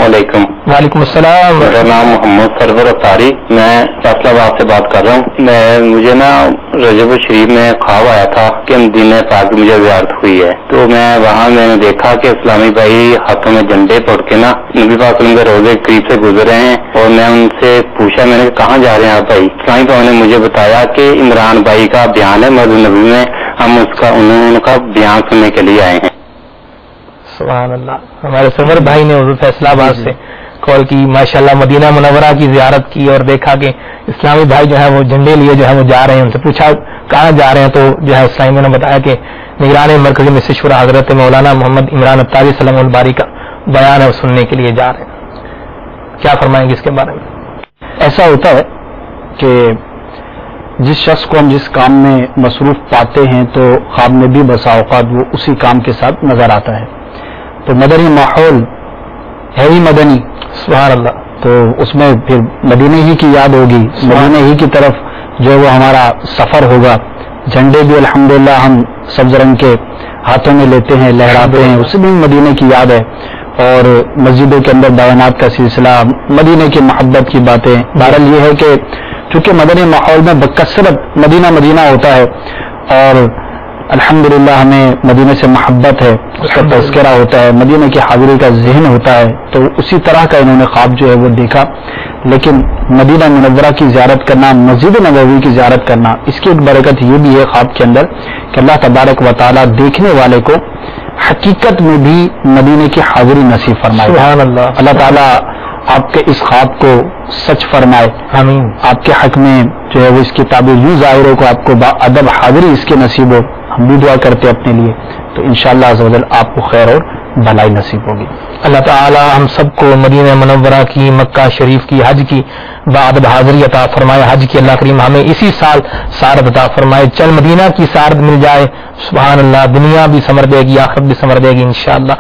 علیکم. وعلیکم السلام. میرا نام محمد سرور اختاری، میں فیصلہ آباد سے بات کر رہا ہوں. مجھے نا رجب شریف میں خواب آیا تھا کہ مدینہ پاک کی مجھے زیارت ہوئی ہے، تو میں نے دیکھا کہ اسلامی بھائی ہاتھوں میں جھنڈے پکڑ کے نا نبی پاک صلی اللہ علیہ وسلم کے روزے کے قریب سے گزر رہے ہیں، اور میں ان سے پوچھا، میں نے کہاں جا رہے ہیں آپ بھائی؟ اسلامی بھائی نے مجھے بتایا کہ عمران بھائی کا بیان ہے مسجد نبوی میں، ہم انہوں کا بیان سننے کے لیے آئے ہیں. سبحان اللہ. ہمارے سرور بھائی نے حضور فیصلہ آباد سے کال کی، ماشاءاللہ مدینہ منورہ کی زیارت کی اور دیکھا کہ اسلامی بھائی جو ہے وہ جھنڈے لیے جو ہے وہ جا رہے ہیں. ان سے پوچھا کہاں جا رہے ہیں، تو جو ہے اسلامیوں نے بتایا کہ نگران مرکزی مصر شورا حضرت مولانا محمد عمران اتاری سلام الباری کا بیان ہے وہ سننے کے لیے جا رہے ہیں. کیا فرمائیں گے اس کے بارے میں؟ ایسا ہوتا ہے کہ جس شخص کو ہم جس کام میں مصروف پاتے ہیں تو خواب میں بھی بسا اوقات وہ اسی کام کے ساتھ نظر آتا ہے. تو مدنی ماحول ہے ہی مدنی، سبحان اللہ. تو اس میں پھر مدینے ہی کی یاد ہوگی، مدینے ہی کی طرف جو وہ ہمارا سفر ہوگا. جھنڈے بھی الحمدللہ ہم سبز رنگ کے ہاتھوں میں لیتے ہیں، لہراتے ہیں، اس میں مدینے کی یاد ہے. اور مسجدوں کے اندر بیانات کا سلسلہ، مدینے کی محبت کی باتیں. بہرحال یہ ہے کہ چونکہ مدنی ماحول میں بکثرت مدینہ مدینہ ہوتا ہے اور الحمدللہ ہمیں مدینے سے محبت ہے، اس کا تذکرہ ہوتا ہے، مدینے کی حاضری کا ذہن ہوتا ہے، تو اسی طرح کا انہوں نے خواب جو ہے وہ دیکھا. لیکن مدینہ منورہ کی زیارت کرنا، مسجد نبوی کی زیارت کرنا، اس کی ایک برکت یہ بھی ہے خواب کے اندر کہ اللہ تبارک و تعالیٰ دیکھنے والے کو حقیقت میں بھی مدینے کی حاضری نصیب فرمائے. سبحان اللہ. اللہ تعالیٰ آپ کے اس خواب کو سچ فرمائے. آمین. آپ کے حق میں جو ہے وہ اس کی تعبیر یوں ظاہر ہو کہ آپ کو ادب حاضری اس کے نصیب ہو. ہم بھی دعا کرتے اپنے لیے، تو انشاءاللہ عز و جل آپ کو خیر اور بھلائی نصیب ہوگی. اللہ تعالی ہم سب کو مدینہ منورہ کی، مکہ شریف کی، حج کی بادب حاضری عطا فرمائے. حج کی اللہ کریم ہمیں اسی سال سعادت عطا فرمائے. چل مدینہ کی سعادت مل جائے. سبحان اللہ. دنیا بھی سمر دے گی، آخرت بھی سمر دے گی انشاءاللہ.